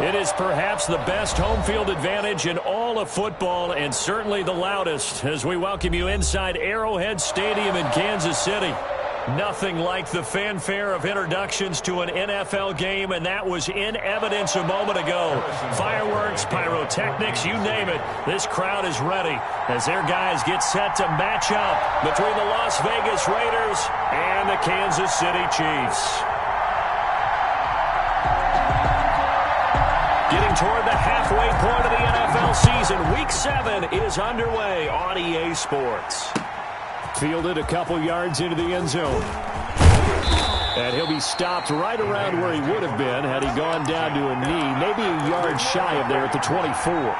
It is perhaps the best home field advantage in all of football and certainly the loudest as we welcome you inside Arrowhead Stadium in Kansas City. Nothing like the fanfare of introductions to an NFL game, and that was in evidence a moment ago. Fireworks, pyrotechnics, you name it. This crowd is ready as their guys get set to match up between the Las Vegas Raiders and the Kansas City Chiefs. Getting toward the halfway point of the NFL season, Week 7 is underway on EA Sports. Fielded a couple yards into the end zone. And he'll be stopped right around where he would have been had he gone down to a knee, maybe a yard shy of there at the 24.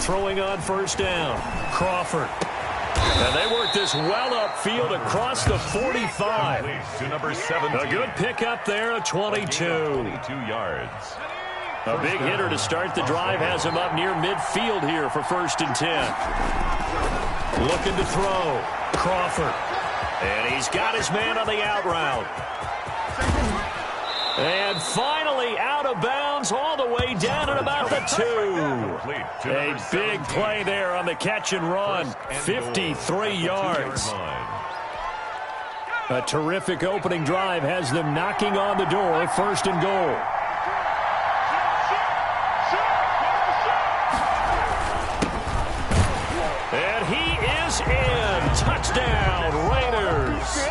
Throwing on first down, Crawford. And they work this well upfield across the 45. To number 17. A good pickup there, a 22. 22 yards. A big hitter to start the drive has him up near midfield here for 1st and 10. Looking to throw, Crawford. And he's got his man on the out route. And finally out of bounds all the way down at about the 2. A big play there on the catch and run. 53 yards. A terrific opening drive has them knocking on the door. 1st and goal. And he is in. Touchdown, Raiders.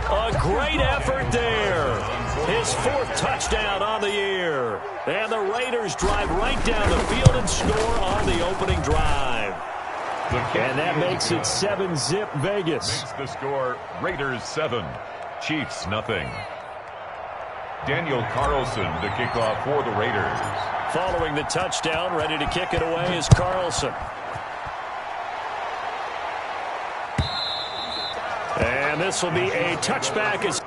A great effort there. His 4th touchdown on the year. And the Raiders drive right down the field and score on the opening drive. And that makes it 7-zip Vegas. Makes the score Raiders 7, Chiefs nothing. Daniel Carlson the kickoff for the Raiders. Following the touchdown, ready to kick it away is Carlson. And this will be a touchback as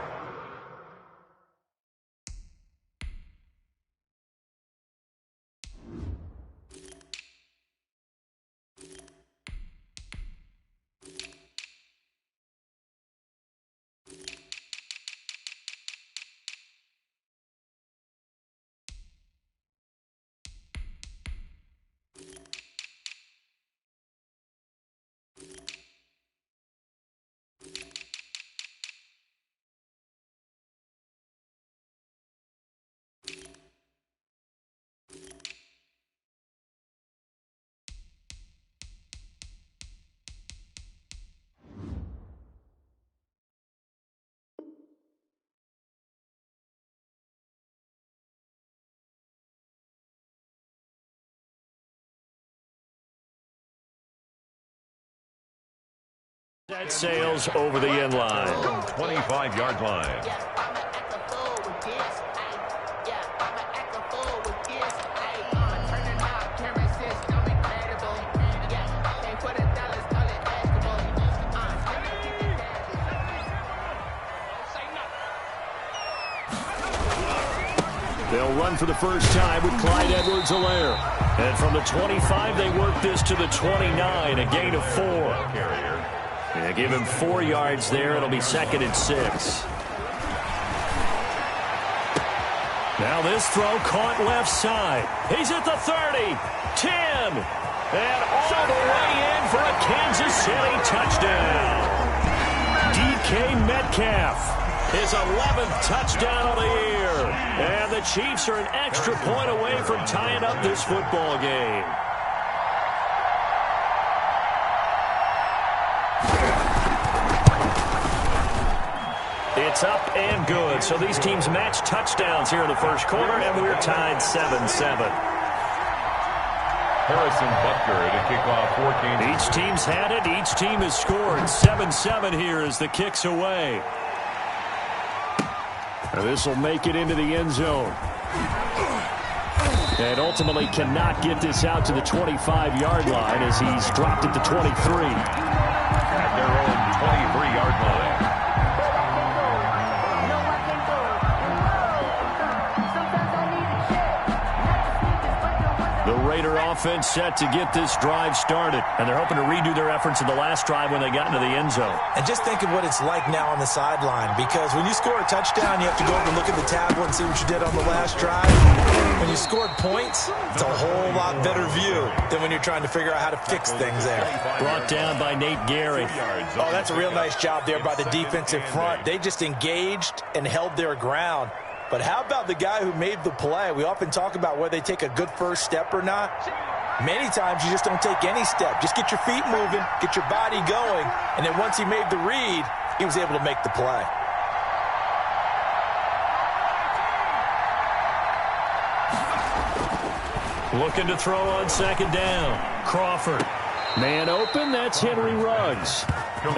that sails over the end line. 25-yard line. They'll run for the first time with Clyde Edwards-Helaire. And from the 25, they work this to the 29, a gain of 4. They give him 4 yards there. It'll be 2nd and 6. Now this throw caught left side. He's at the 30, 10, and all the way in for a Kansas City touchdown. DK Metcalf. His 11th touchdown of the year. And the Chiefs are an extra point away from tying up this football game. It's up and good. So these teams match touchdowns here in the first quarter, and we're tied 7-7. Harrison Butker to kick off for Kansas. Each team's had it. Each team has scored. 7-7 here as the kick's away. This will make it into the end zone. And ultimately cannot get this out to the 25-yard line as he's dropped it to 23. At their own 23-yard line. The Raider offense set to get this drive started. And they're hoping to redo their efforts in the last drive when they got into the end zone. And just think of what it's like now on the sideline. Because when you score a touchdown, you have to go over and look at the tablet and see what you did on the last drive. When you scored points, it's a whole lot better view than when you're trying to figure out how to fix things there. Brought down by Nate Gehry. Oh, that's a real nice job there by the defensive front. They just engaged and held their ground. But how about the guy who made the play? We often talk about whether they take a good first step or not. Many times you just don't take any step. Just get your feet moving, get your body going, and then once he made the read, he was able to make the play. Looking to throw on second down. Crawford. Man open, that's Henry Ruggs.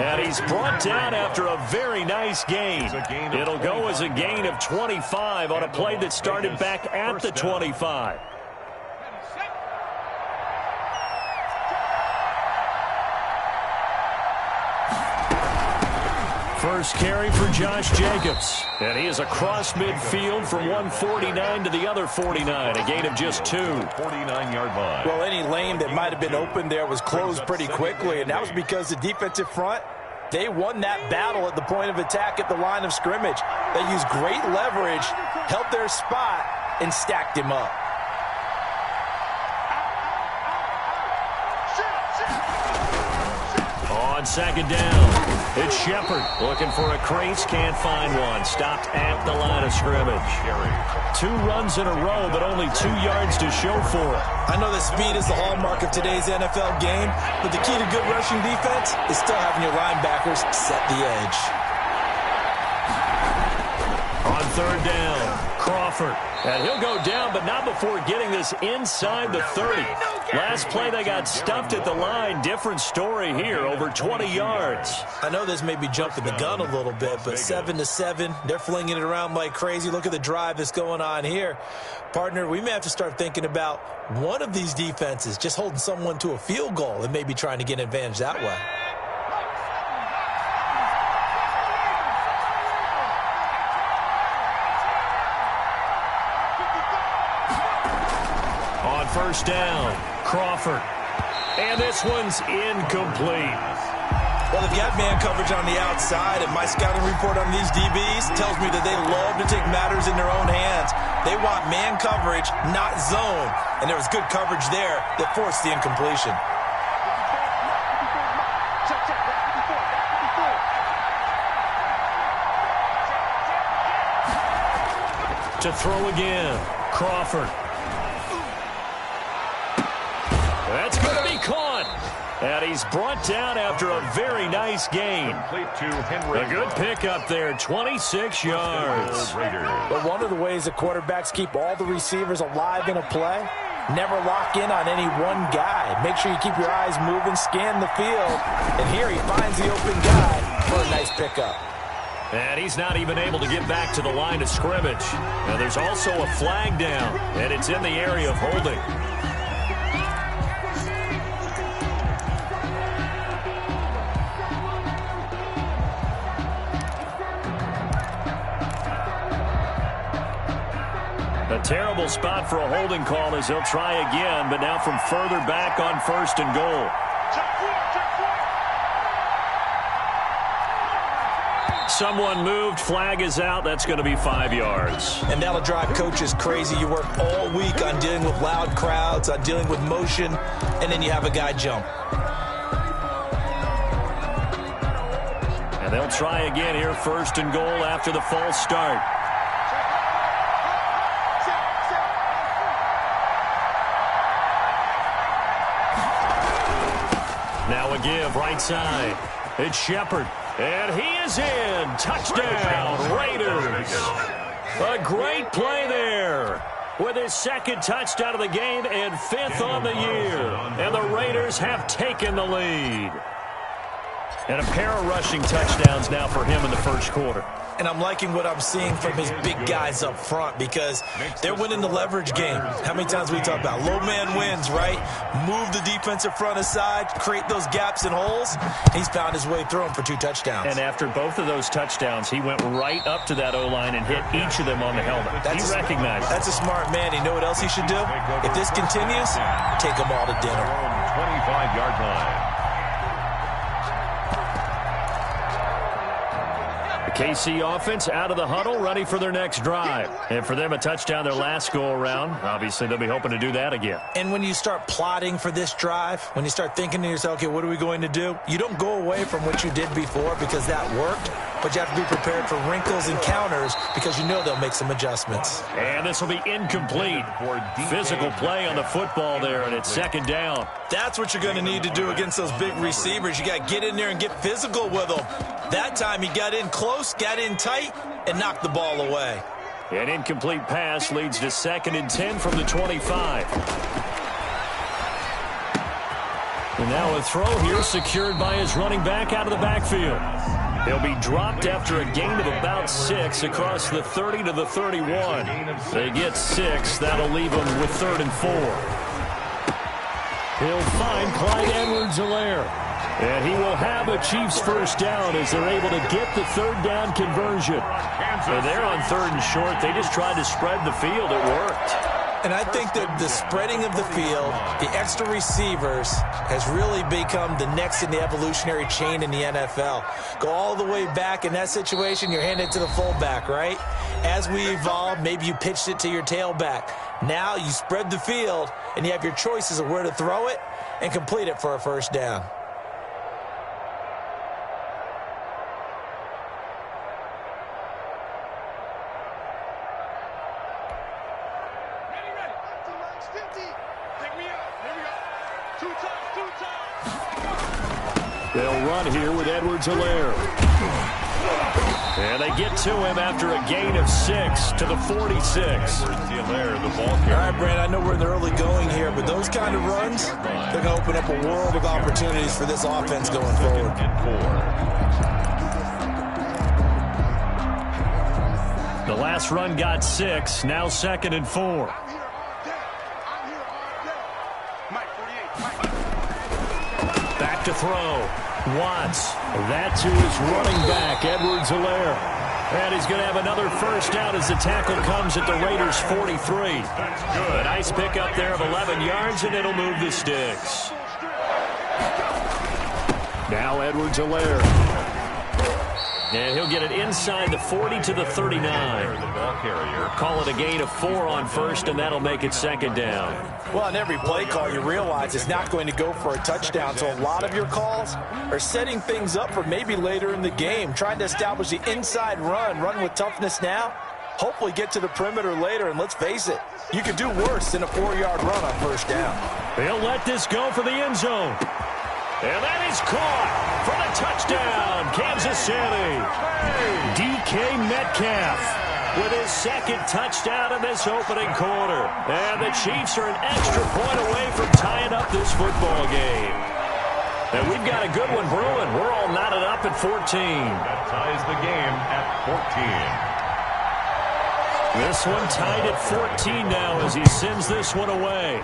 And he's brought down after a very nice gain. It'll go as a gain of 25 on a play that started back at the 25. First carry for Josh Jacobs. And he is across midfield from 149 to the other 49. A gain of just 2. 49-yard line. Well, any lane that might have been open there was closed pretty quickly, and that was because the defensive front, they won that battle at the point of attack at the line of scrimmage. They used great leverage, held their spot, and stacked him up. On second down, it's Shepard looking for a crease, can't find one. Stopped at the line of scrimmage. 2 runs in a row, but only 2 yards to show for it. I know that speed is the hallmark of today's NFL game, but the key to good rushing defense is still having your linebackers set the edge. On third down, Crawford. And he'll go down, but not before getting this inside the 30. Last play, they got stuffed at the line. Different story here, over 20 yards. I know this may be jumping the gun a little bit, but 7-7, they're flinging it around like crazy. Look at the drive that's going on here. Partner, we may have to start thinking about one of these defenses just holding someone to a field goal and maybe trying to get an advantage that way. First down, Crawford. And this one's incomplete. Well, they've got man coverage on the outside, and my scouting report on these DBs tells me that they love to take matters in their own hands. They want man coverage, not zone. And there was good coverage there that forced the incompletion. To throw again, Crawford. That's going to be caught. And he's brought down after a very nice gain. A good pickup there, 26 yards. But one of the ways that quarterbacks keep all the receivers alive in a play, never lock in on any one guy. Make sure you keep your eyes moving, scan the field. And here he finds the open guy for a nice pickup. And he's not even able to get back to the line of scrimmage. Now there's also a flag down, and it's in the area of holding. A terrible spot for a holding call as they'll try again, but now from further back on first and goal. Someone moved, flag is out, that's going to be 5 yards. And that'll drive coaches crazy. You work all week on dealing with loud crowds, on dealing with motion, and then you have a guy jump. And they'll try again here, first and goal after the false start. Now a give, right side. It's Shepard. And he is in. Touchdown, Raiders. A great play there. with his second touchdown of the game and 5th on the year. And the Raiders have taken the lead. And a pair of rushing touchdowns now for him in the first quarter. And I'm liking what I'm seeing from his big guys up front because they're winning the leverage game. How many times we talk about low man wins, right? Move the defensive front aside, create those gaps and holes. He's found his way through them for 2 touchdowns. And after both of those touchdowns, he went right up to that O-line and hit each of them on the helmet. He recognized it. That's a smart man. You know what else he should do? If this continues, take them all to dinner. 25-yard line. KC offense out of the huddle, ready for their next drive. And for them, a touchdown their last go-around. Obviously, they'll be hoping to do that again. And when you start plotting for this drive, when you start thinking to yourself, okay, what are we going to do? You don't go away from what you did before because that worked, but you have to be prepared for wrinkles and counters because you know they'll make some adjustments. And this will be incomplete. Physical play on the football there, and it's second down. That's what you're going to need to do against those big receivers. You got to get in there and get physical with them. That time he got in close, got in tight, and knocked the ball away. An incomplete pass leads to 2nd and 10 from the 25. And now a throw here secured by his running back out of the backfield. He'll be dropped after a gain of about 6 across the 30 to the 31. They get 6. That'll leave him with 3rd and 4. He'll find Clyde Edwards-Helaire. And he will have a Chiefs first down as they're able to get the 3rd down conversion. And they're on 3rd and short. They just tried to spread the field. It worked. And I think that the spreading of the field, the extra receivers, has really become the next in the evolutionary chain in the NFL. Go all the way back in that situation, you're handed to the fullback, right? As we evolve, maybe you pitched it to your tailback. Now you spread the field, and you have your choices of where to throw it and complete it for a first down. They'll run here with Edwards-Helaire. And they get to him after a gain of 6 to the 46. All right, Brand, I know we're in the early going here, but those kind of runs, they're going to open up a world of opportunities for this offense going forward. The last run got 6, now 2nd and 4. Back to throw. Watts. That to his running back, Edwards-Helaire. And he's going to have another first down as the tackle comes at the Raiders' 43. A nice pickup there of 11 yards, and it'll move the sticks. Now Edwards-Helaire. And he'll get it inside the 40 to the 39. The ball carrier. Call it a gain of 4 on first, and that'll make it 2nd down. Well, on every play call, you realize it's not going to go for a touchdown. So a lot of your calls are setting things up for maybe later in the game, trying to establish the inside run with toughness now, hopefully get to the perimeter later. And let's face it, you could do worse than a 4-yard run on first down. He'll let this go for the end zone. And that is caught for the touchdown, Kansas City. DK Metcalf with his 2nd touchdown in this opening quarter. And the Chiefs are an extra point away from tying up this football game. And we've got a good one brewing. We're all knotted up at 14. That ties the game at 14. This one tied at 14 now as he sends this one away.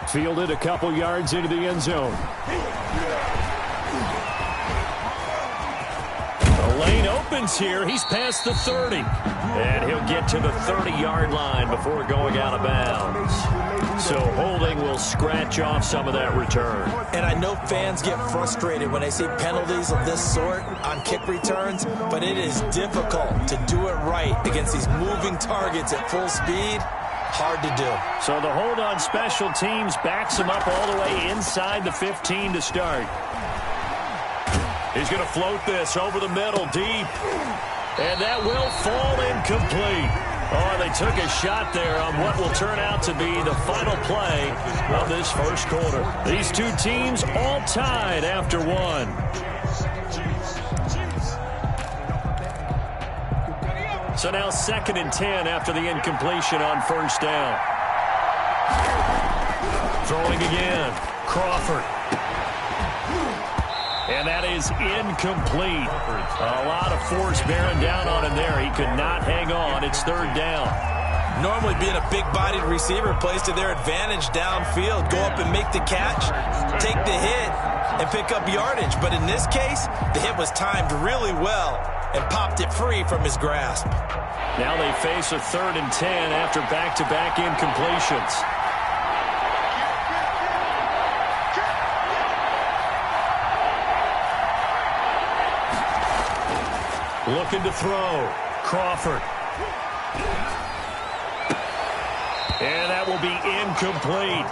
Fielded a couple yards into the end zone. The lane opens here. He's past the 30. And he'll get to the 30-yard line before going out of bounds. So holding will scratch off some of that return. And I know fans get frustrated when they see penalties of this sort on kick returns, but it is difficult to do it right against these moving targets at full speed. Hard to do. So the hold on special teams backs him up all the way inside the 15 to start. He's going to float this over the middle deep. And that will fall incomplete. Oh, they took a shot there on what will turn out to be the final play of this first quarter. These two teams all tied after one. So now 2nd and 10 after the incompletion on first down. Throwing again. Crawford. And that is incomplete. A lot of force bearing down on him there. He could not hang on. It's 3rd down. Normally being a big-bodied receiver plays to their advantage downfield. Go up and make the catch, take the hit, and pick up yardage. But in this case, the hit was timed really well and popped it free from his grasp. Now they face a 3rd and 10 after back-to-back incompletions. Looking to throw. Crawford. And that will be incomplete.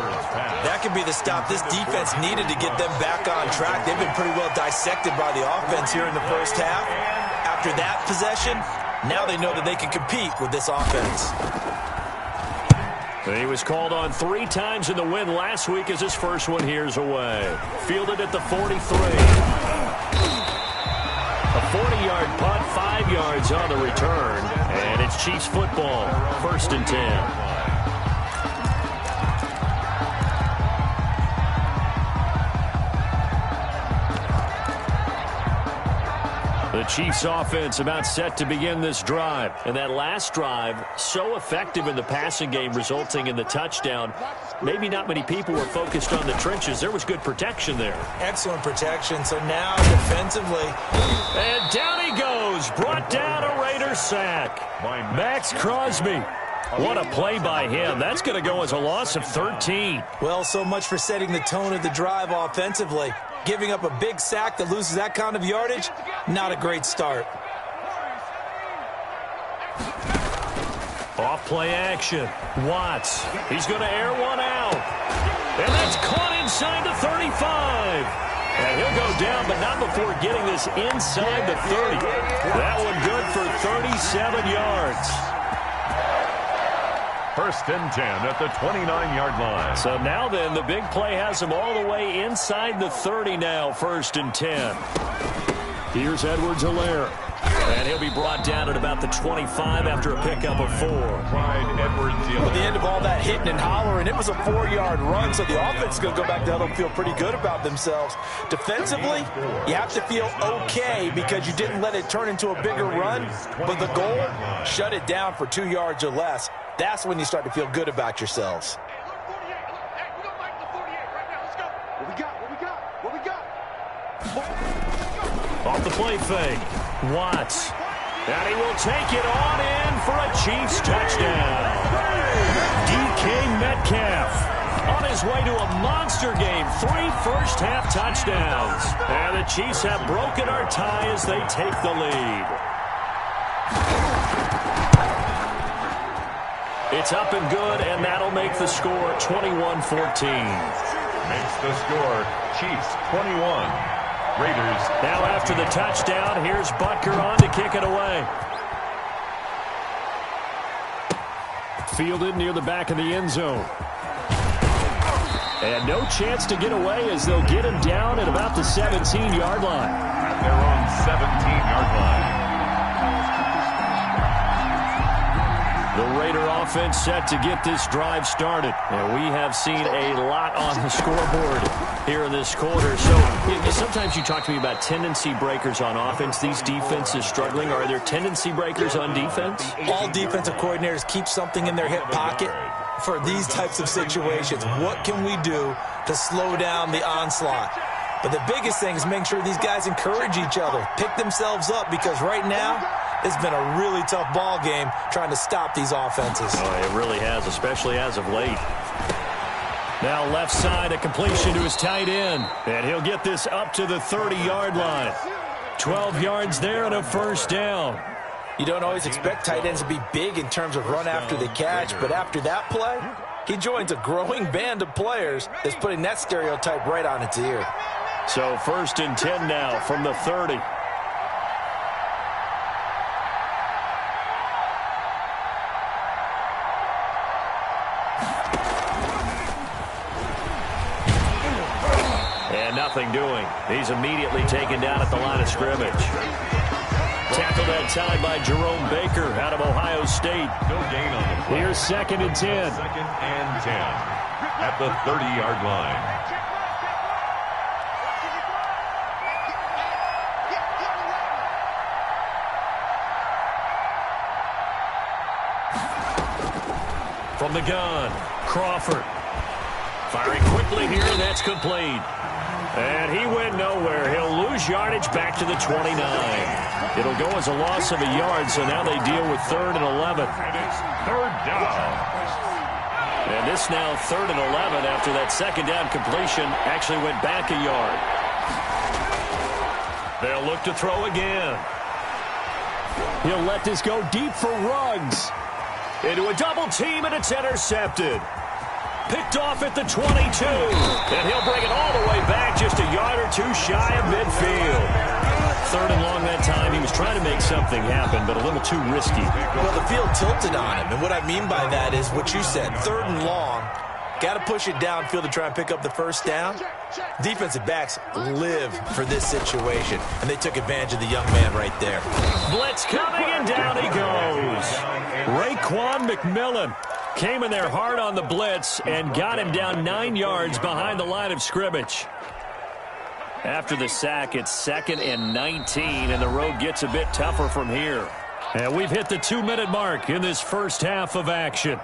That could be the stop this defense needed to get them back on track. They've been pretty well dissected by the offense here in the first half. After that possession, now they know that they can compete with this offense. He was called on 3 times in the win last week as his first one here's away. Fielded at the 43. A 40-yard punt, 5 yards on the return. And it's Chiefs football, 1st and 10. The Chiefs offense about set to begin this drive. And that last drive, so effective in the passing game, resulting in the touchdown. Maybe not many people were focused on the trenches. There was good protection there. Excellent protection. So now defensively. And down he goes. Brought down a Raider sack. Max Crosby. What a play by him. That's going to go as a loss of 13. Well, so much for setting the tone of the drive offensively. Giving up a big sack that loses that kind of yardage, not a great start. Off play action. Watts. He's going to air one out. And that's caught inside the 35. And he'll go down, but not before getting this inside the 30. That one good for 37 yards. 1st and 10 at the 29-yard line. So now then, the big play has him all the way inside the 30 now, 1st and 10. Here's Edwards-Helaire. And he'll be brought down at about the 25 after a pickup of 4. At the end of all that hitting and hollering, it was a 4-yard run, so the offense is going to go back to huddle and feel pretty good about themselves. Defensively, you have to feel okay because you didn't let it turn into a bigger run, but the goal, shut it down for 2 yards or less. That's when you start to feel good about yourselves. Off the play fake. Watts. And he will take it on in for a Chiefs touchdown. DK Metcalf on his way to a monster game. 3 first-half touchdowns. And the Chiefs have broken our tie as they take the lead. It's up and good, and that'll make the score 21-14. Makes the score Chiefs 21. Raiders. Now after the touchdown, here's Butker on to kick it away. Fielded near the back of the end zone. And no chance to get away as they'll get him down at about the 17-yard line. At their own 17-yard line. The Raider offense set to get this drive started. And we have seen a lot on the scoreboard here in this quarter. So sometimes you talk to me about tendency breakers on offense. These defenses struggling. Are there tendency breakers on defense? All defensive coordinators keep something in their hip pocket for these types of situations. What can we do to slow down the onslaught? But the biggest thing is make sure these guys encourage each other, pick themselves up, because right now it's been a really tough ball game trying to stop these offenses. Oh, it really has, especially as of late. Now left side, a completion to his tight end. And he'll get this up to the 30-yard line. 12 yards there and a first down. You don't always expect tight ends to be big in terms of run after the catch, but after that play, he joins a growing band of players that's putting that stereotype right on its ear. So 1st and 10 now from the 30. And nothing doing. He's immediately taken down at the line of scrimmage. tackle that time by Jerome Baker out of Ohio State. No gain on the play. Here's 2nd and 10. 2nd and 10 at the 30-yard line. From the gun, Crawford. Firing quickly here, and that's complete. And he went nowhere. He'll lose yardage back to the 29. It'll go as a loss of a yard, so now they deal with 3rd and 11. And it's 3rd down. And this now 3rd and 11 after that 2nd down completion actually went back a yard. They'll look to throw again. He'll let this go deep for Ruggs. Into a double team, and it's intercepted. Picked off at the 22. And he'll bring it all the way back just a yard or two shy of midfield. 3rd and long that time. He was trying to make something happen, but a little too risky. Well, the field tilted on him. And what I mean by that is what you said. 3rd and long. Got to push it downfield to try and pick up the 1st down. Defensive backs live for this situation, and they took advantage of the young man right there. Blitz coming, and down he goes. Raekwon McMillan came in there hard on the blitz and got him down 9 yards behind the line of scrimmage. After the sack, it's 2nd and 19, and the road gets a bit tougher from here. And we've hit the 2-minute mark in this first half of action.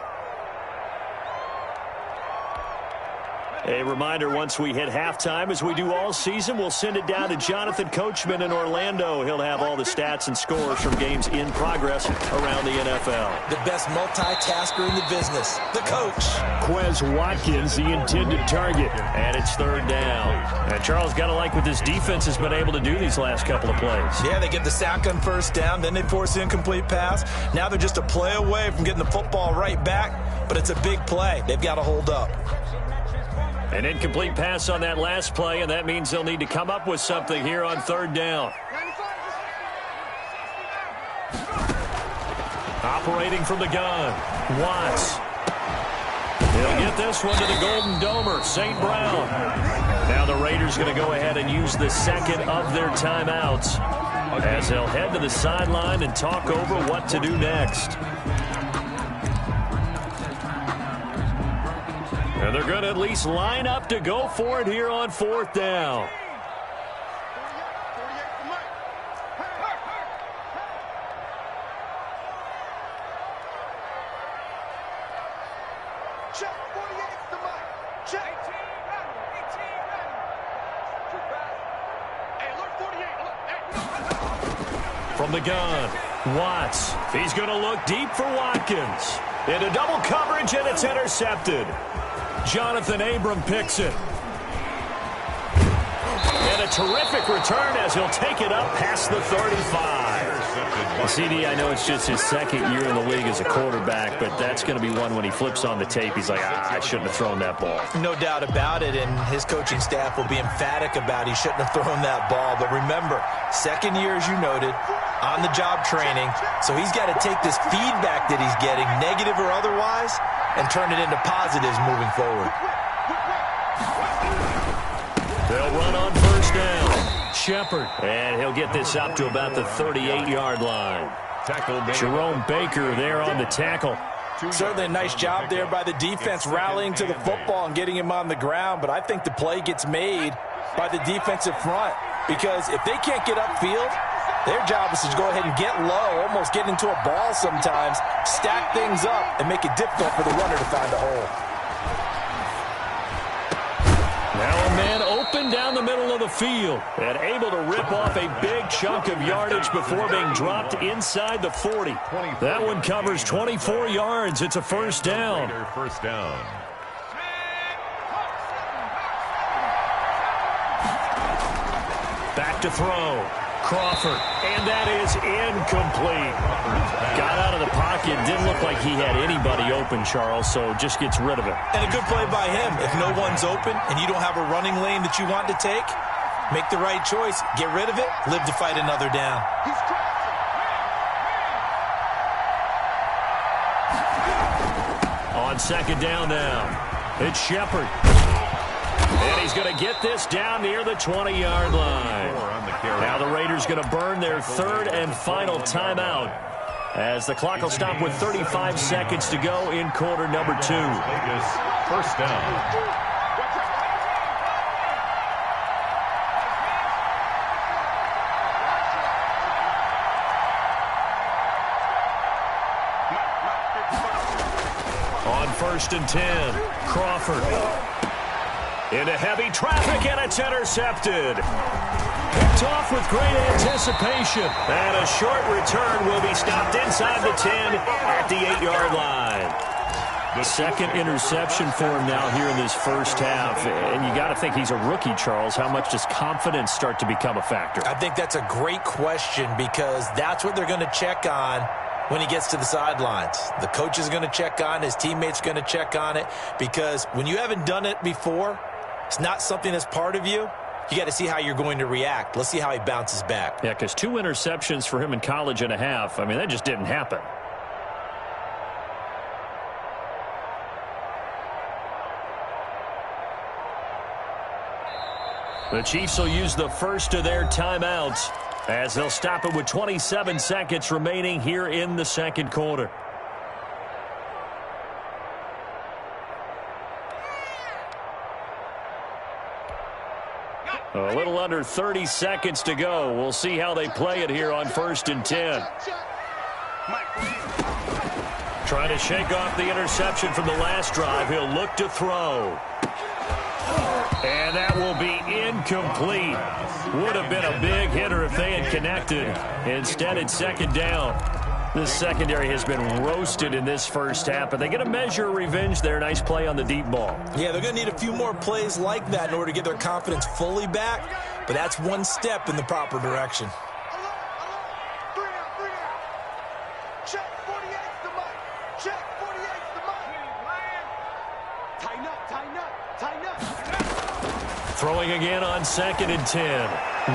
A reminder, once we hit halftime, as we do all season, we'll send it down to Jonathan Coachman in Orlando. He'll have all the stats and scores from games in progress around the NFL. The best multitasker in the business, the coach. Quez Watkins, the intended target, and it's 3rd down. And Charles, got to like what this defense has been able to do these last couple of plays. Yeah, they get the sack on 1st down, then they force the incomplete pass. Now they're just a play away from getting the football right back, but it's a big play. They've got to hold up. An incomplete pass on that last play, and that means they'll need to come up with something here on 3rd down. Operating from the gun, Watts. He'll get this one to the Golden Domer, St. Brown. Now the Raiders going to go ahead and use the 2nd of their timeouts as they'll head to the sideline and talk over what to do next. And they're going to at least line up to go for it here on 4th down. Check, 48's the mic. Check. 18 ready. 18 ready. Too fast. Hey, alert 48. From the gun, Watts. He's going to look deep for Watkins. Into double coverage, and it's intercepted. Jonathan Abram picks it. And a terrific return as he'll take it up past the 35. CD, I know it's just his 2nd year in the league as a quarterback, but that's going to be one when he flips on the tape. He's like, I shouldn't have thrown that ball. No doubt about it, and his coaching staff will be emphatic about he shouldn't have thrown that ball. But remember, 2nd year, as you noted, on-the-job training, so he's got to take this feedback that he's getting, negative or otherwise, and turn it into positives moving forward. They'll run on 1st down. Shepard, and he'll get this up to about the 38-yard line. Jerome Baker there on the tackle. Certainly a nice job there by the defense rallying to the football and getting him on the ground, but I think the play gets made by the defensive front because if they can't get upfield, their job is to go ahead and get low, almost get into a ball sometimes, stack things up, and make it difficult for the runner to find a hole. Now a man open down the middle of the field and able to rip off a big chunk of yardage before being dropped inside the 40. That one covers 24 yards. It's a 1st down. 1st down. Back to throw. Crawford, and that is incomplete. Got out of the pocket, didn't look like he had anybody open, Charles, so just gets rid of it. And a good play by him. If no one's open and you don't have a running lane that you want to take, make the right choice, get rid of it, live to fight another down. On 2nd down now, it's Shepard. And he's going to get this down near the 20-yard line. carry. Now the Raiders going to burn their third and final timeout as the clock will stop with 35 seconds to go in quarter number 2. Vegas, first down. On 1st and 10, Crawford. Into heavy traffic, and it's intercepted. Picked off with great anticipation. And a short return will be stopped inside the 10 at the 8-yard line. The second interception for him now here in this first half. And you got to think he's a rookie, Charles. How much does confidence start to become a factor? I think that's a great question because that's what they're going to check on when he gets to the sidelines. The coach is going to check on, his teammates are going to check on it, because when you haven't done it before, it's not something that's part of you. You got to see how you're going to react. Let's see how he bounces back. Yeah, because 2 interceptions for him in college and a half, I mean, that just didn't happen. The Chiefs will use the first of their timeouts as they'll stop it with 27 seconds remaining here in the second quarter. A little under 30 seconds to go. We'll see how they play it here on 1st and 10. Trying to shake off the interception from the last drive. He'll look to throw. And that will be incomplete. Would have been a big hitter if they had connected. Instead, it's second down. This secondary has been roasted in this first half, but they get a measure of revenge there. Nice play on the deep ball. Yeah, they're going to need a few more plays like that in order to get their confidence fully back, but that's one step in the proper direction. Check 48's the mic. Check 48's the mic. Tighten up, tighten up, tighten up. Throwing again on 2nd and 10.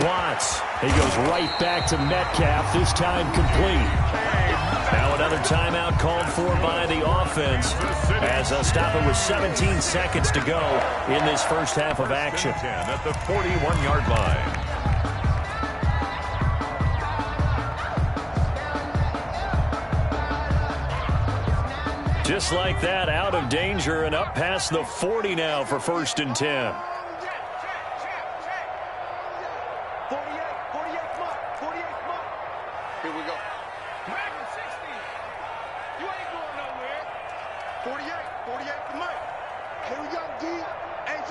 Watts. He goes right back to Metcalf, this time complete. Now another timeout called for by the offense as they'll stop it with 17 seconds to go in this first half of action. 10 at the 41-yard line. Just like that, out of danger and up past the 40 now for 1st and 10. 48 mark, 48 mark. Here we go. 60. You ain't going nowhere. 48 the mic. Here we go, D. It's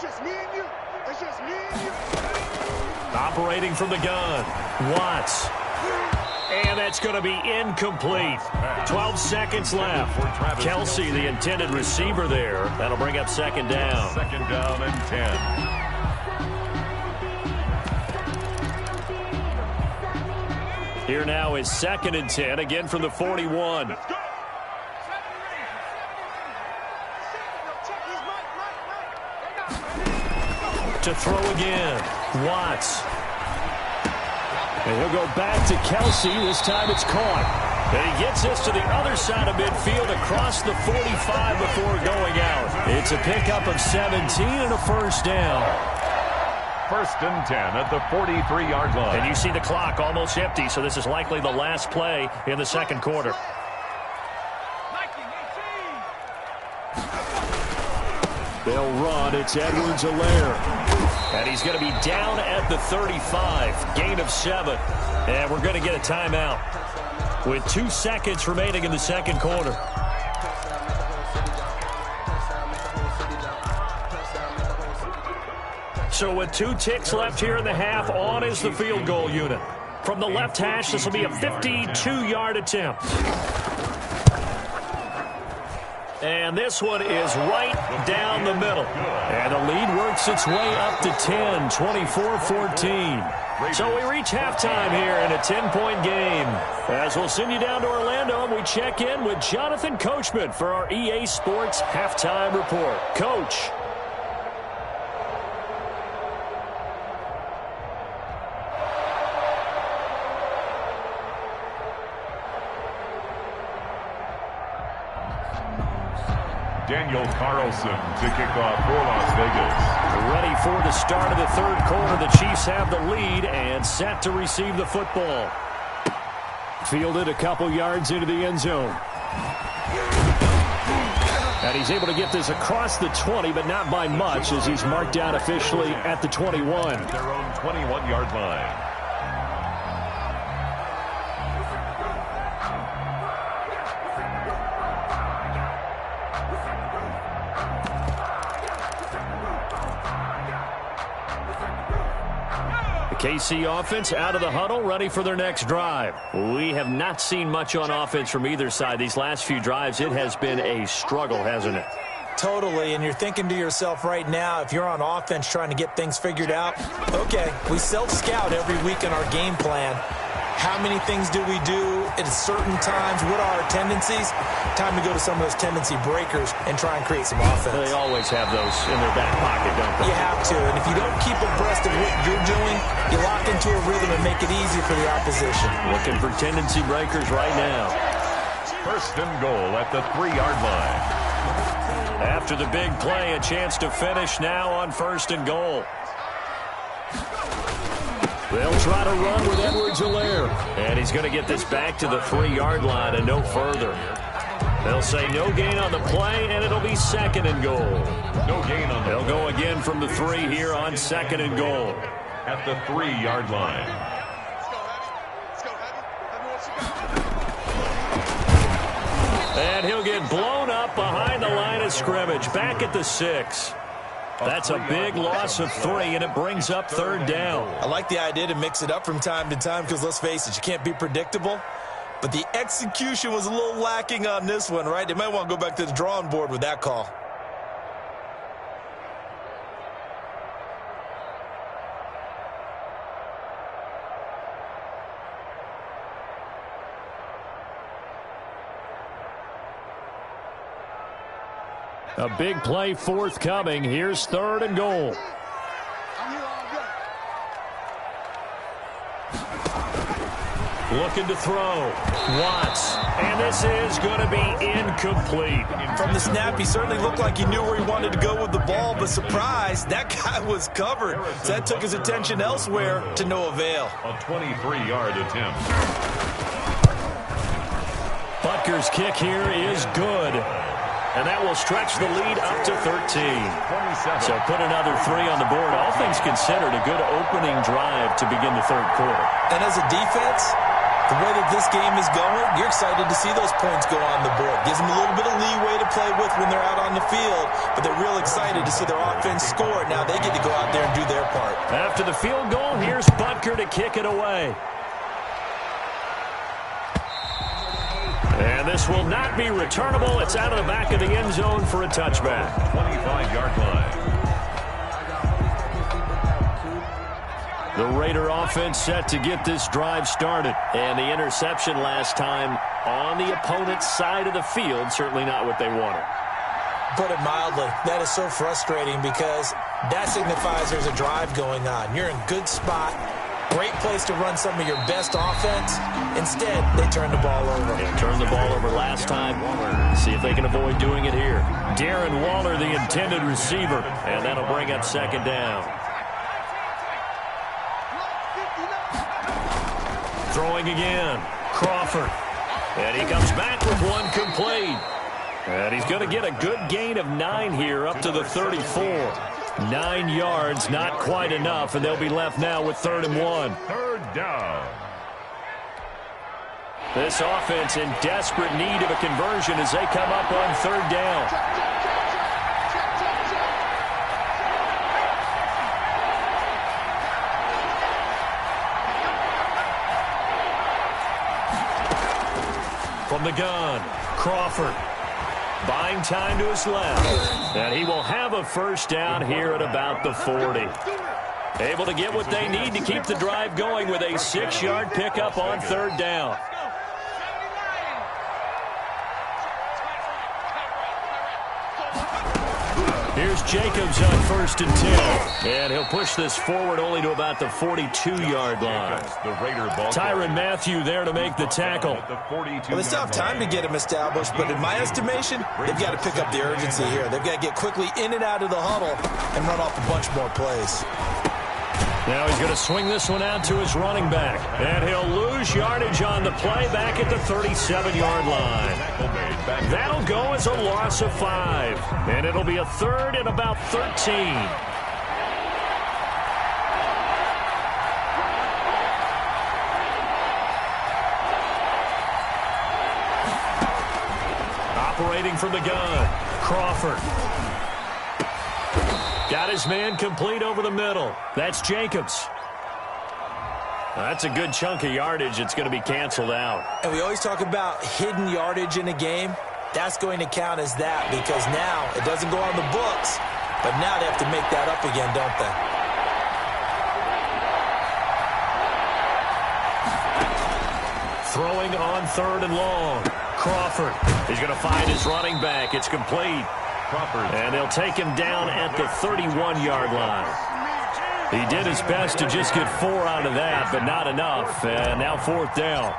just me and you. It's just me and you. Operating from the gun, Watts. And that's going to be incomplete. 12 seconds left. Kelsey, the intended receiver there. That'll bring up second down. Second down and 10. Here now is 2nd and 10, again from the 41. To throw again, Watts. And he'll go back to Kelsey. This time it's caught. And he gets this to the other side of midfield across the 45 before going out. It's a pickup of 17 and a first down. 1st and 10 at the 43-yard line. And you see the clock almost empty, so this is likely the last play in the second quarter. They'll run. It's Edwards-Helaire. And he's going to be down at the 35. Gain of 7. And we're going to get a timeout with 2 seconds remaining in the second quarter. So with 2 ticks left here in the half, on is the field goal unit. From the left hash, this will be a 52-yard attempt. And this one is right down the middle. And the lead works its way up to 10, 24-14. So we reach halftime here in a 10-point game. As we'll send you down to Orlando, and we check in with Jonathan Coachman for our EA Sports Halftime Report. Coach. Daniel Carlson to kick off for Las Vegas. Ready for the start of the third quarter. The Chiefs have the lead and set to receive the football. Fielded a couple yards into the end zone. And he's able to get this across the 20, but not by much, as he's marked down officially at the 21. Their own 21-yard line. KC offense out of the huddle, ready for their next drive. We have not seen much on offense from either side. These last few drives, it has been a struggle, hasn't it? Totally, and you're thinking to yourself right now, if you're on offense trying to get things figured out, okay, we self-scout every week in our game plan. How many things do we do at certain times? What are our tendencies? Time to go to some of those tendency breakers and try and create some offense. They always have those in their back pocket, don't they? You have to, and if you don't keep abreast of what you're doing, you lock into a rhythm and make it easy for the opposition. Looking for tendency breakers right now. First and goal at the 3-yard line. After the big play, a chance to finish now on first and goal. They'll try to run with Edwards-Helaire. And he's going to get this back to the 3-yard line and no further. They'll say no gain on the play, and it'll be second and goal. No gain on the They'll go again from the 3 here on second and goal. at the 3-yard line. And he'll get blown up behind the line of scrimmage. Back at the 6. That's a big loss of 3, and it brings up third down. I like the idea to mix it up from time to time because, let's face it, you can't be predictable. But the execution was a little lacking on this one, right? They might want to go back to the drawing board with that call. A big play forthcoming. Here's third and goal. Looking to throw. Watts. And this is going to be incomplete. From the snap, he certainly looked like he knew where he wanted to go with the ball, but surprise, that guy was covered. So that took his attention elsewhere to no avail. A 23-yard attempt. Butker's kick here is good. And that will stretch the lead up to 13. So put another 3 on the board. All things considered, a good opening drive to begin the third quarter. And as a defense, the way that this game is going, you're excited to see those points go on the board. Gives them a little bit of leeway to play with when they're out on the field, but they're real excited to see their offense score. Now they get to go out there and do their part. After the field goal, here's Butker to kick it away. And this will not be returnable. It's out of the back of the end zone for a touchback. 25-yard line. The Raider offense set to get this drive started. And the interception last time on the opponent's side of the field, certainly not what they wanted. Put it mildly, that is so frustrating because that signifies there's a drive going on. You're in a good spot. Great place to run some of your best offense. Instead, they turn the ball over. They turned the ball over last time. See if they can avoid doing it here. Darren Waller, the intended receiver. And that'll bring up second down. Throwing again. Crawford. And he comes back with one complete. And he's going to get a good gain of 9 here up to the 34. 9 yards, not quite enough, and they'll be left now with 3rd and 1. Third down. This offense in desperate need of a conversion as they come up on 3rd down. From the gun, Crawford. Buying time to his left. And he will have a first down here at about the 40. Able to get what they need to keep the drive going with a 6-yard pickup on 3rd down. Here's Jacobs on 1st and 10. And he'll push this forward only to about the 42-yard line. Tyrann Mathieu there to make the tackle. Well, they still have time to get him established, but in my estimation, they've got to pick up the urgency here. They've got to get quickly in and out of the huddle and run off a bunch more plays. Now he's going to swing this one out to his running back. And he'll lose yardage on the play back at the 37-yard line. That'll go as a loss of 5. And it'll be a 3rd and about 13. Operating from the gun, Crawford. Got his man complete over the middle. That's Jacobs. That's a good chunk of yardage. It's going to be canceled out. And we always talk about hidden yardage in a game. That's going to count as that because now it doesn't go on the books, but now they have to make that up again, don't they? Throwing on 3rd and long. Crawford. He's going to find his running back. It's complete. And they'll take him down at the 31-yard line. He did his best to just get 4 out of that, but not enough. And now 4th down.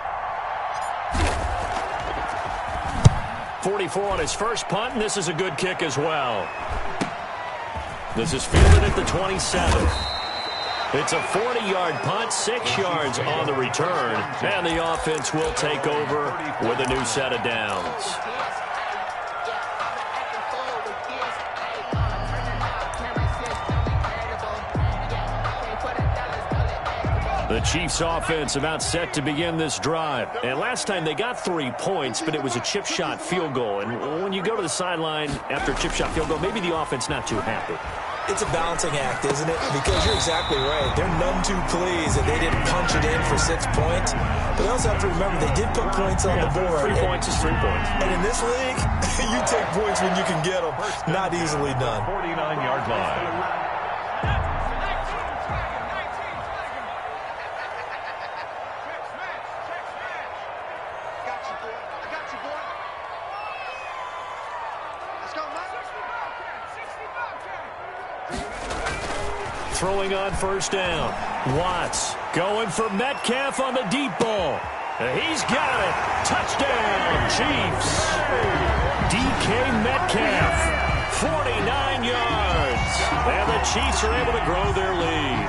44 on his first punt, and this is a good kick as well. This is fielded at the 27. It's a 40-yard punt, 6 yards on the return, and the offense will take over with a new set of downs. The Chiefs offense about set to begin this drive. And last time they got 3 points, but it was a chip shot field goal. And when you go to the sideline after a chip shot field goal, maybe the offense not too happy. It's a balancing act, isn't it? Because you're exactly right. They're none too pleased that they didn't punch it in for 6 points. But they also have to remember they did put points on the board. 3 points is 3 points. And in this league, you take points when you can get them. Not easily done. 49-yard line. Throwing on 1st down. Watts going for Metcalf on the deep ball. He's got it. Touchdown, Chiefs. DK Metcalf, 49 yards. And the Chiefs are able to grow their lead.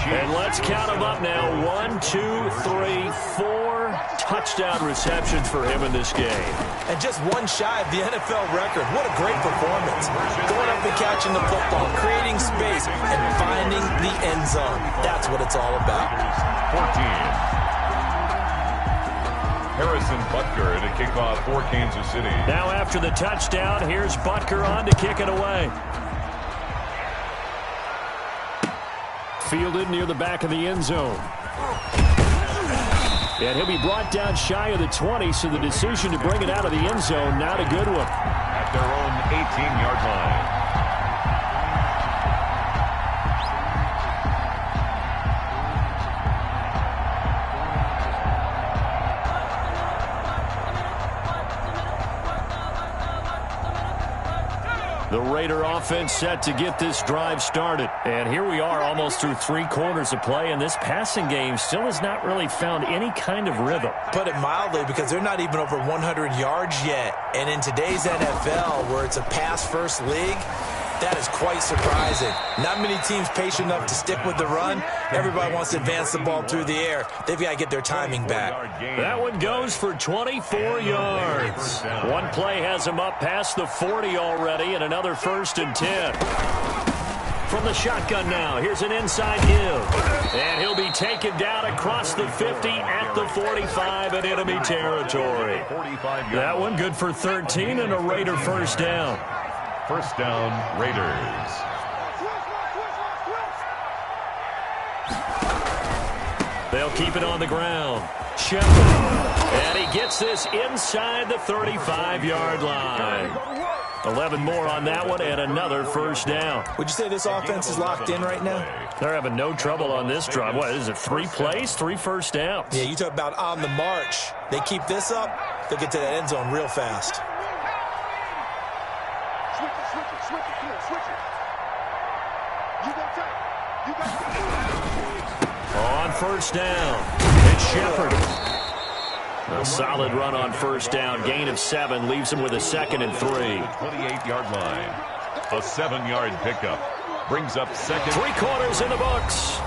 And let's count them up now. 1, 2, 3, 4 touchdown receptions for him in this game. And just one shy of the NFL record. What a great performance. Going up and catching the football, creating space, and finding the end zone. That's what it's all about. 14. Harrison Butker to kick off for Kansas City. Now after the touchdown, here's Butker on to kick it away. Fielded near the back of the end zone. And he'll be brought down shy of the 20, so the decision to bring it out of the end zone, not a good one. At their own 18-yard line. The Raider offense set to get this drive started. And here we are almost through 3 quarters of play, and this passing game still has not really found any kind of rhythm. Put it mildly, because they're not even over 100 yards yet. And in today's NFL, where it's a pass-first league, that is quite surprising. Not many teams patient enough to stick with the run. Everybody wants to advance the ball through the air. They've got to get their timing back. That one goes for 24 yards. One play has him up past the 40 already, and another 1st and 10. From the shotgun now, here's an inside give. And he'll be taken down across the 50 at the 45 in enemy territory. That one good for 13 and a Raider 1st down. 1st down, Raiders. They'll keep it on the ground. Shepard. And he gets this inside the 35-yard line. 11 more on that one and another 1st down. Would you say this offense is locked in right now? They're having no trouble on this drive. What is it, 3 plays, 3 1st downs? Yeah, you talk about on the march. They keep this up, they'll get to that end zone real fast. Switch it. Come on, switch it. You got time. You got time. On first down, it's Shepard. A solid run on first down. Gain of 7 leaves him with a 2nd and 3. 28-yard line. A 7-yard pickup. Brings up second. 3 quarters in the books.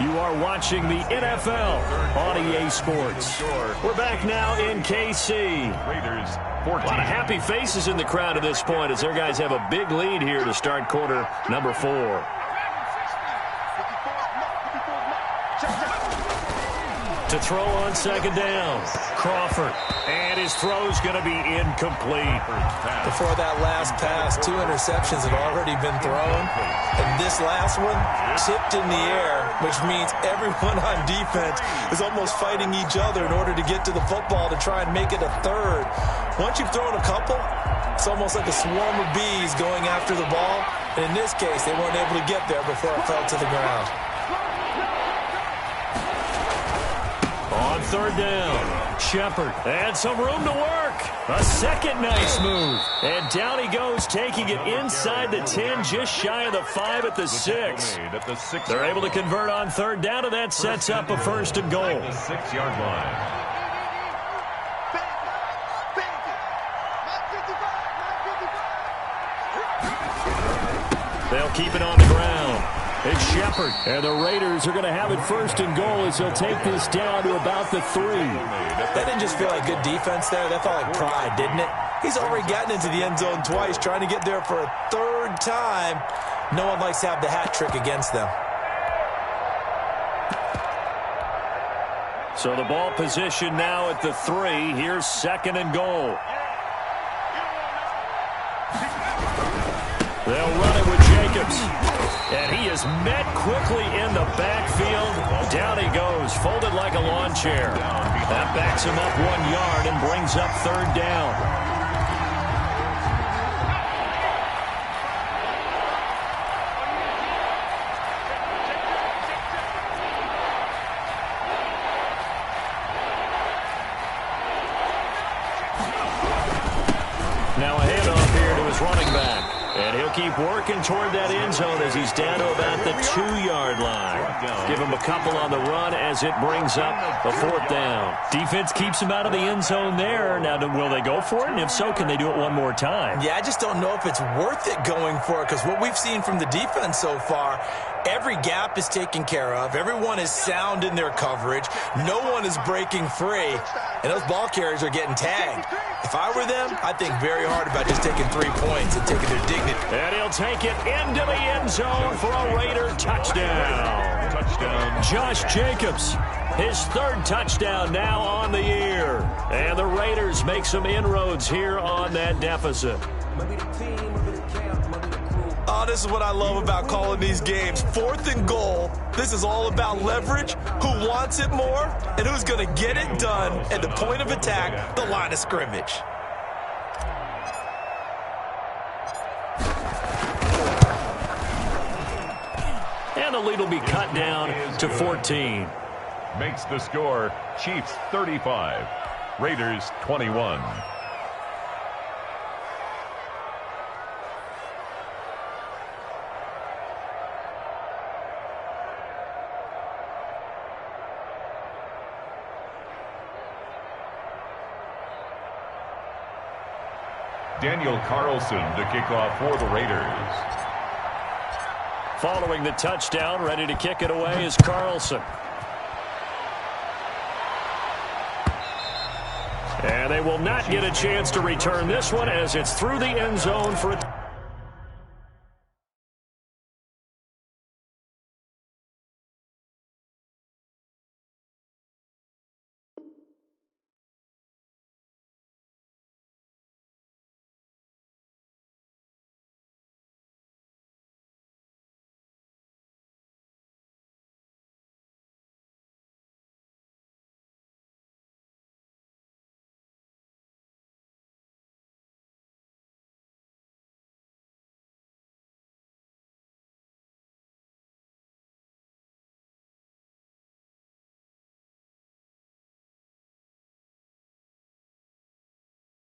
You are watching the NFL on EA Sports. We're back now in KC. Raiders 14. A lot of happy faces in the crowd at this point as their guys have a big lead here to start quarter number 4. To throw on second down, Crawford. And his throw's going to be incomplete. Before that last pass, 2 interceptions have already been thrown. And this last one tipped in the air, which means everyone on defense is almost fighting each other in order to get to the football to try and make it a third. Once you've thrown a couple, it's almost like a swarm of bees going after the ball. And in this case, they weren't able to get there before it fell to the ground. On third down, Shepard had some room to work. A second nice move. And down he goes, taking it inside the 10, just shy of the 5 at the 6. They're able to convert on third down, and that sets up a 1st and goal. The 6-yard line. They'll keep it on the ground. It's Shepard. And the Raiders are going to have it 1st and goal as they'll take this down to about the 3. That didn't just feel like good defense there. That felt like pride, didn't it? He's already gotten into the end zone twice, trying to get there for a 3rd time. No one likes to have the hat trick against them. So the ball position now at the 3. Here's 2nd and goal. They'll run it with Jacobs. And he is met quickly in the backfield. Down he goes, folded like a lawn chair. That backs him up 1 yard and brings up 3rd down. Now a handoff here to his running back. And he'll keep working toward that end zone as he's down to about the 2-yard line. Give him a couple on the run as it brings up a 4th down. Defense keeps him out of the end zone there. Now, will they go for it? And if so, can they do it one more time? Yeah, I just don't know if it's worth it going for it because what we've seen from the defense so far, every gap is taken care of. Everyone is sound in their coverage. No one is breaking free. And those ball carriers are getting tagged. If I were them, I'd think very hard about just taking 3 points and taking their dignity. And he'll take it into the end zone for a Raider touchdown. Touchdown. Josh Jacobs, his 3rd touchdown now on the year. And the Raiders make some inroads here on that deficit. Oh, this is what I love about calling these games. 4th and goal. This is all about leverage, who wants it more, and who's going to get it done at the point of attack, the line of scrimmage. And the lead will be cut down to 14. Makes the score Chiefs 35, Raiders 21. Daniel Carlson to kick off for the Raiders. Following the touchdown, ready to kick it away is Carlson. And they will not get a chance to return this one as it's through the end zone for a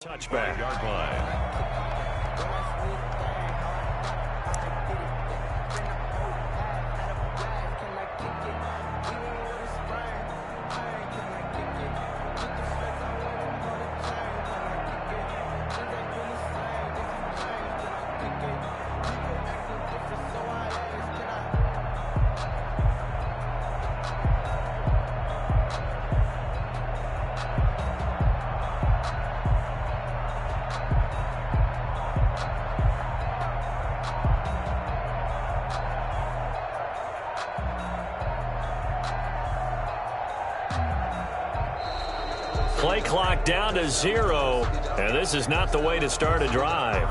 touchback. Yard line. Play clock down to 0, and this is not the way to start a drive.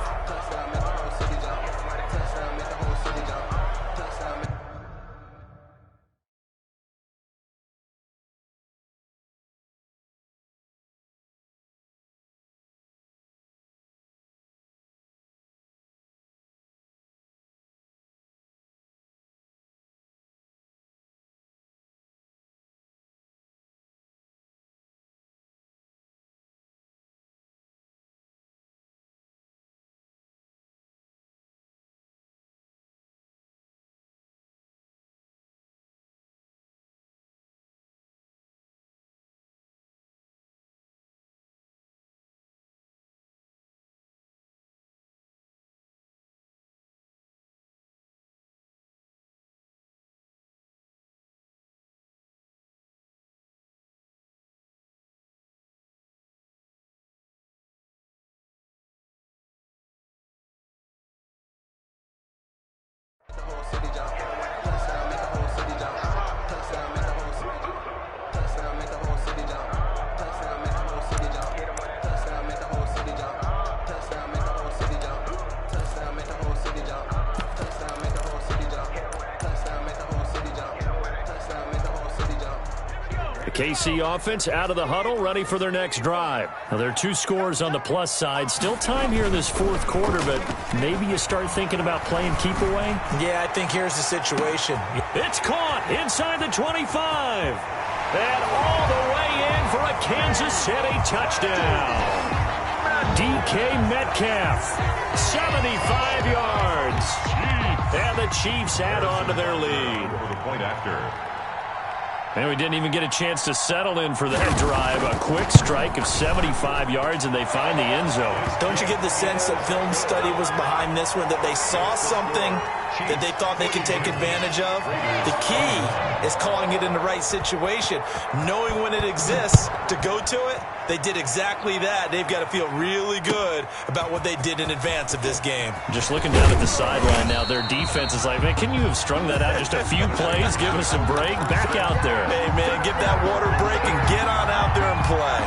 KC offense out of the huddle, ready for their next drive. Now, there are 2 scores on the plus side. Still time here in this fourth quarter, but maybe you start thinking about playing keep away? Yeah, I think here's the situation. It's caught inside the 25. And all the way in for a Kansas City touchdown. DK Metcalf, 75 yards. And the Chiefs add on to their lead. For the point after. And we didn't even get a chance to settle in for that drive. A quick strike of 75 yards, and they find the end zone. Don't you get the sense that film study was behind this one, that they saw something that they thought they could take advantage of? The key is calling it in the right situation, knowing when it exists to go to it. They did exactly that. They've got to feel really good about what they did in advance of this game. Just looking down at the sideline now, their defense is like, man, can you have strung that out just a few plays? Give us a break. Back out there. Hey, man, get that water break and get on out there and play.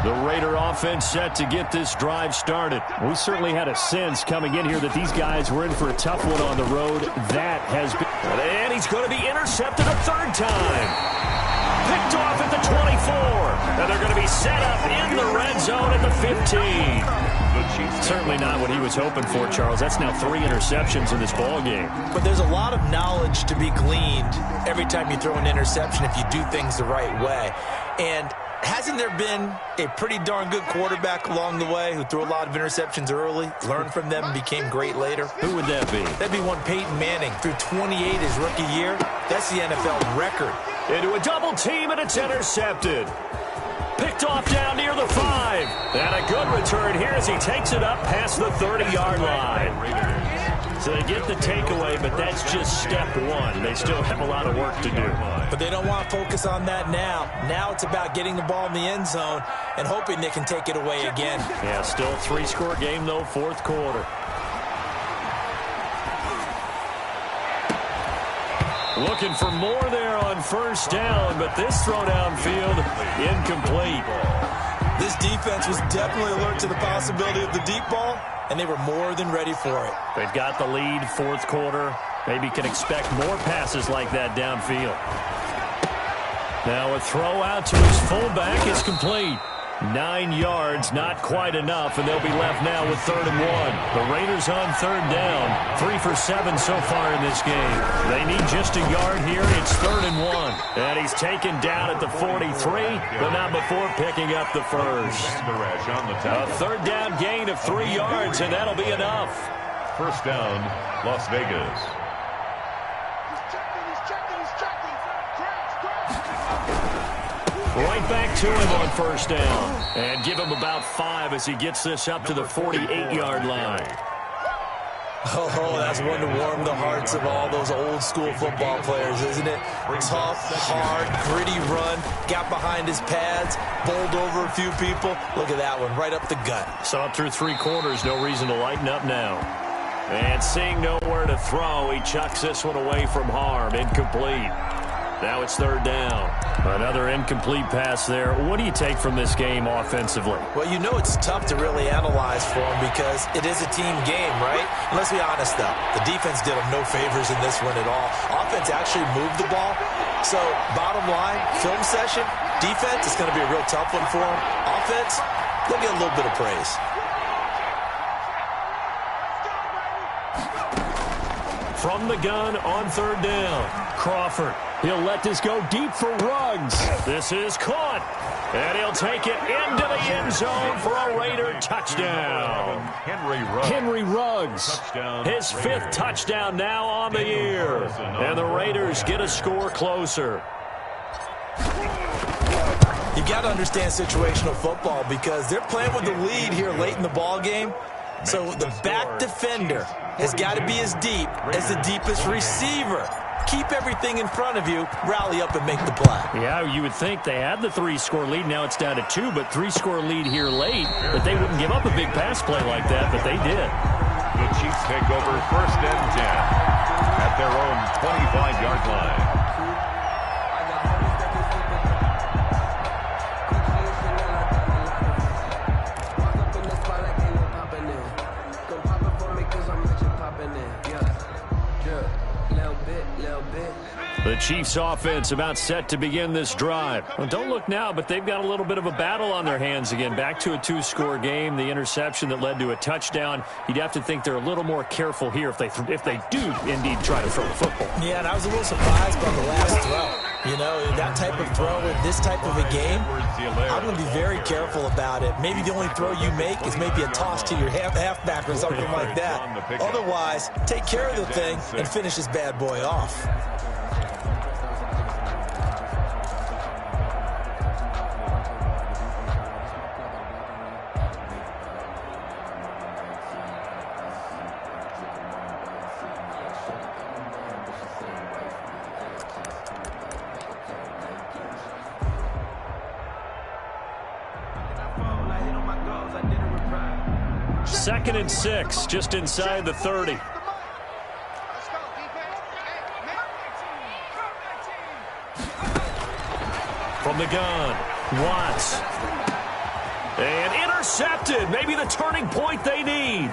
The Raider offense set to get this drive started. We certainly had a sense coming in here that these guys were in for a tough one on the road. That has been... And he's going to be intercepted a third time. Picked off at the 24. And they're going to be set up in the red zone at the 15. Certainly not what he was hoping for, Charles. That's now 3 interceptions in this ball game. But there's a lot of knowledge to be gleaned every time you throw an interception if you do things the right way. And hasn't there been a pretty darn good quarterback along the way who threw a lot of interceptions early, learned from them, and became great later? Who would that be? That'd be one Peyton Manning. Threw 28 his rookie year. That's the NFL record. Into a double team, and it's intercepted. Picked off down near the 5. And a good return here as he takes it up past the 30-yard line. So they get the takeaway, but that's just step one. They still have a lot of work to do. But they don't want to focus on that now. Now it's about getting the ball in the end zone and hoping they can take it away again. Yeah, still a 3-score game, though, fourth quarter. Looking for more there on first down, but this throw downfield, incomplete. This defense was definitely alert to the possibility of the deep ball, and they were more than ready for it. They've got the lead, fourth quarter. Maybe can expect more passes like that downfield. Now a throw out to his fullback is complete. 9 yards, not quite enough, and they'll be left now with 3rd and 1. The Raiders on 3rd down, 3 for 7 so far in this game. They need just a yard here. It's 3rd and 1. And he's taken down at the 43, but not before picking up the first. A 3rd down gain of 3 yards, and that'll be enough. First down, Las Vegas. Right back to him on first down. And give him about 5 as he gets this up to the 48-yard line. Oh, that's one to warm the hearts of all those old-school football players, isn't it? Tough, hard, gritty run, got behind his pads, bowled over a few people. Look at that one, right up the gut. Saw it through 3 quarters, no reason to lighten up now. And seeing nowhere to throw, he chucks this one away from harm, incomplete. Now it's 3rd down. Another incomplete pass there. What do you take from this game offensively? Well, you know it's tough to really analyze for them because it is a team game, right? And let's be honest, though. The defense did them no favors in this one at all. Offense actually moved the ball. So, bottom line, film session, defense, it's going to be a real tough one for them. Offense, they'll get a little bit of praise. From the gun on 3rd down, Crawford. He'll let this go deep for Ruggs. This is caught. And he'll take it into the end zone for a Raider touchdown. Henry Ruggs, his 5th touchdown now on the year. And the Raiders get a score closer. You got to understand situational football because they're playing with the lead here late in the ball game. So the back defender has got to be as deep as the deepest receiver. Keep everything in front of you, rally up and make the play. Yeah, you would think they had the 3-score lead. Now it's down to 2, but 3-score lead here late. That they wouldn't give up a big pass play like that, but they did. The Chiefs take over 1st and 10 at their own 25-yard line. The Chiefs offense about set to begin this drive. Well, don't look now, but they've got a little bit of a battle on their hands again. Back to a 2-score game. The interception that led to a touchdown. You'd have to think they're a little more careful here if they do indeed try to throw the football. Yeah, and I was a little surprised by the last throw. You know, that type of throw in this type of a game, I'm going to be very careful about it. Maybe the only throw you make is maybe a toss to your halfback or something like that. Otherwise, take care of the thing and finish this bad boy off. Second and 6, just inside the 30. From the gun, Watts. And intercepted. Maybe the turning point they need.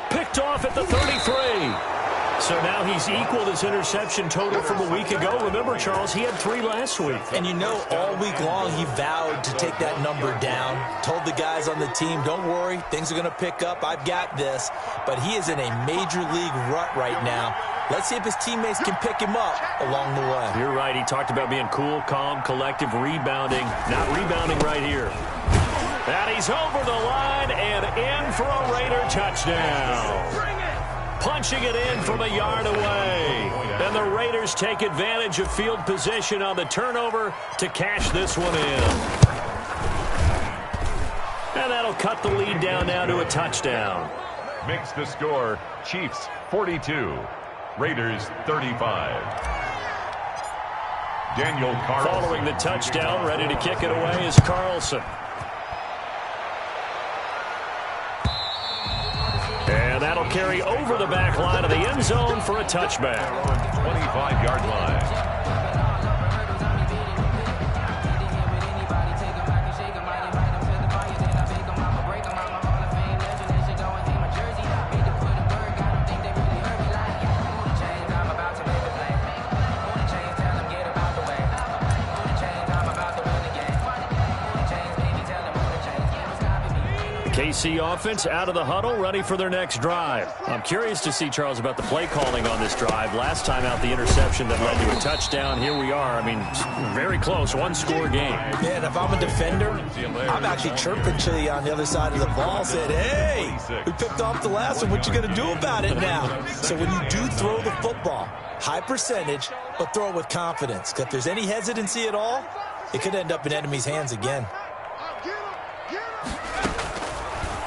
Picked off at the 33. So now he's equaled his interception total from a week ago. Remember, Charles, he had 3 last week. And you know, all week long he vowed to take that number down. Told the guys on the team, don't worry, things are going to pick up. I've got this. But he is in a major league rut right now. Let's see if his teammates can pick him up along the way. You're right. He talked about being cool, calm, collective, rebounding. Not rebounding right here. And he's over the line and in for a Raider touchdown. Punching it in from a yard away. And the Raiders take advantage of field position on the turnover to cash this one in. And that'll cut the lead down now to a touchdown. Makes the score Chiefs 42, Raiders 35. Daniel Carlson. Following the touchdown, ready to kick it away is Carlson. And that'll carry over the back line of the end zone for a touchback. 25-yard line. KC offense out of the huddle, ready for their next drive. I'm curious to see, Charles, about the play calling on this drive. Last time out, the interception that led to a touchdown. Here we are. I mean, very close, 1-score game. Man, if I'm a defender, I'm actually chirping Chili on the other side of the ball, said, hey, we picked off the last one. What you going to do about it now? So when you do throw the football, high percentage, but throw it with confidence. If there's any hesitancy at all, it could end up in enemy's hands again.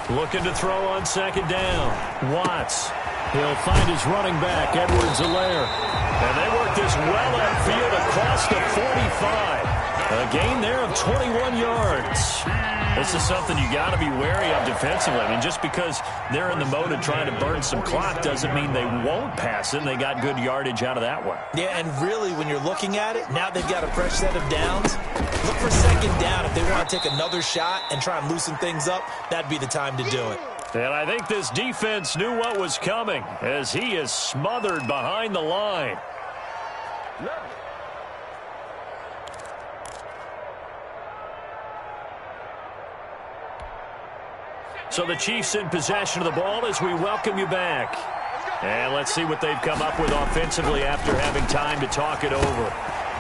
Looking to throw on second down. Watts. He'll find his running back, Edwards-Helaire. And they work this well upfield across the 45. A gain there of 21 yards. This is something you got to be wary of defensively. I mean, just because they're in the mode of trying to burn some clock doesn't mean they won't pass it, and they got good yardage out of that one. Yeah, and really, when you're looking at it, now they've got a fresh set of downs. Look for second down. If they want to take another shot and try and loosen things up, that'd be the time to do it. And I think this defense knew what was coming as he is smothered behind the line. So the Chiefs in possession of the ball as we welcome you back. And let's see what they've come up with offensively after having time to talk it over.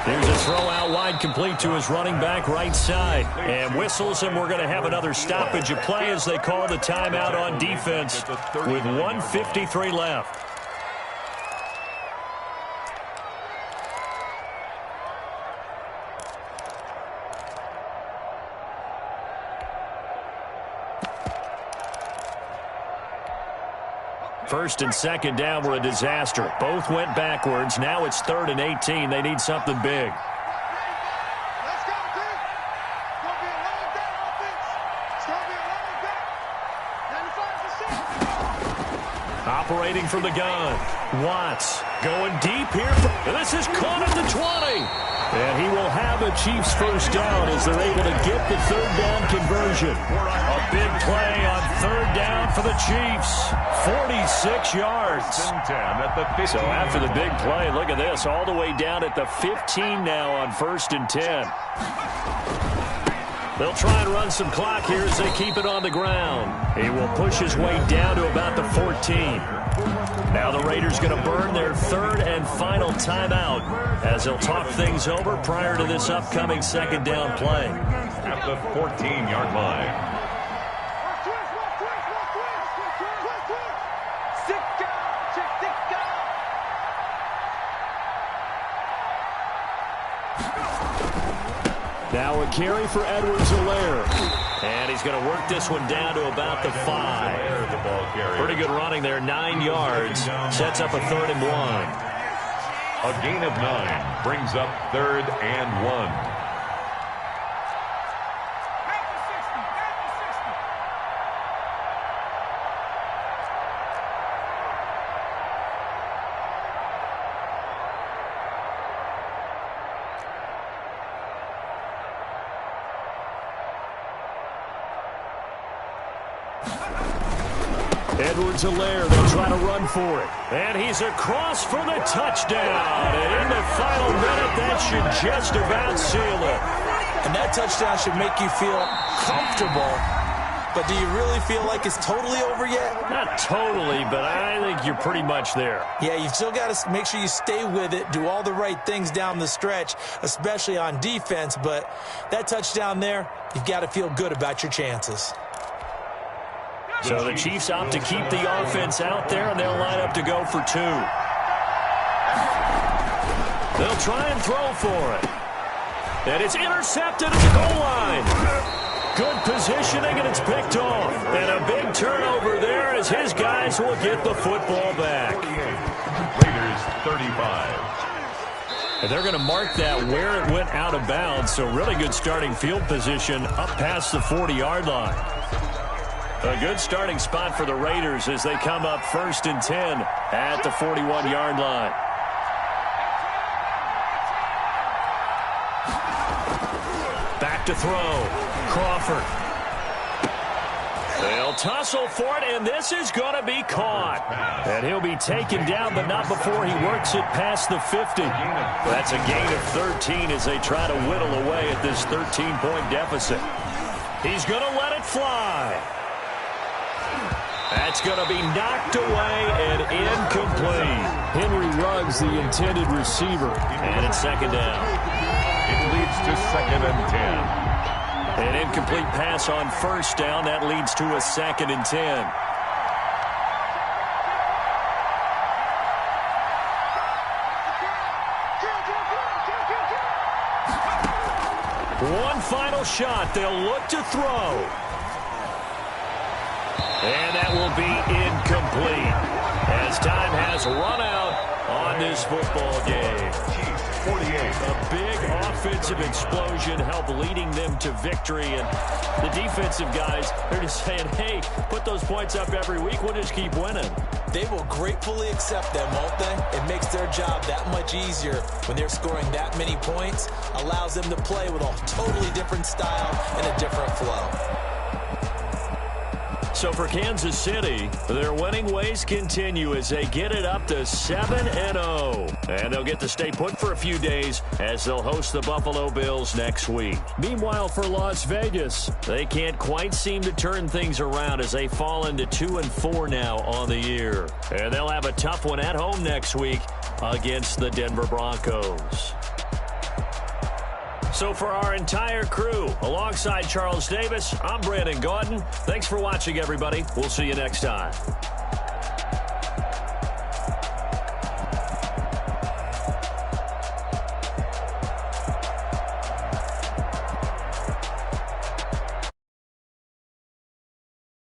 Here's a throw out wide complete to his running back right side. And whistles, and we're going to have another stoppage of play as they call the timeout on defense with 1:53 left. First and second down were a disaster. Both went backwards. Now it's 3rd and 18. They need something big. Let's go, team. It's going to be a long day, offense. It's going to be a long day. 95%. Operating from the gun. Watts going deep here. This is caught at the 20. And he will have a Chiefs first down as they're able to get the 3rd down conversion. A big play on 3rd down for the Chiefs. 46 yards. So after the big play, look at this, all the way down at the 15 now on 1st and 10. They'll try and run some clock here as they keep it on the ground. He will push his way down to about the 14. Now the Raiders going to burn their 3rd and final timeout as they'll talk things over prior to this upcoming 2nd down play. At the 14-yard line. Now a carry for Edwards-Helaire. And he's going to work this one down to about the 5. Pretty good running there, 9 yards. Sets up a 3rd and 1. A gain of 9 brings up 3rd and 1. Edwards-Helaire, they'll try to run for it. And he's across for the touchdown. And in the final minute, that should just about seal it. And that touchdown should make you feel comfortable. But do you really feel like it's totally over yet? Not totally, but I think you're pretty much there. Yeah, you've still got to make sure you stay with it, do all the right things down the stretch, especially on defense. But that touchdown there, you've got to feel good about your chances. So the Chiefs opt to keep the offense out there, and they'll line up to go for 2. They'll try and throw for it. And it's intercepted at the goal line. Good positioning, and it's picked off. And a big turnover there as his guys will get the football back. Raiders 35. And they're going to mark that where it went out of bounds, so really good starting field position up past the 40-yard line. A good starting spot for the Raiders as they come up 1st and 10 at the 41-yard line. Back to throw. Crawford. They'll tussle for it, and this is going to be caught. And he'll be taken down, but not before he works it past the 50. That's a gain of 13 as they try to whittle away at this 13-point deficit. He's going to let it fly. That's going to be knocked away and incomplete. Henry Ruggs, the intended receiver. And it's 2nd down. It leads to 2nd and 10. An incomplete pass on 1st down. That leads to a 2nd and 10. One final shot. They'll look to throw. And that will be incomplete as time has run out on this football game. 48. A big offensive explosion helped leading them to victory. And the defensive guys, they're just saying, hey, put those points up every week. We'll just keep winning. They will gratefully accept them, won't they? It makes their job that much easier when they're scoring that many points. Allows them to play with a totally different style and a different flow. So for Kansas City, their winning ways continue as they get it up to 7-0. And they'll get to stay put for a few days as they'll host the Buffalo Bills next week. Meanwhile, for Las Vegas, they can't quite seem to turn things around as they fall into 2-4 now on the year. And they'll have a tough one at home next week against the Denver Broncos. So for our entire crew, alongside Charles Davis, I'm Brandon Gaudin. Thanks for watching, everybody. We'll see you next time.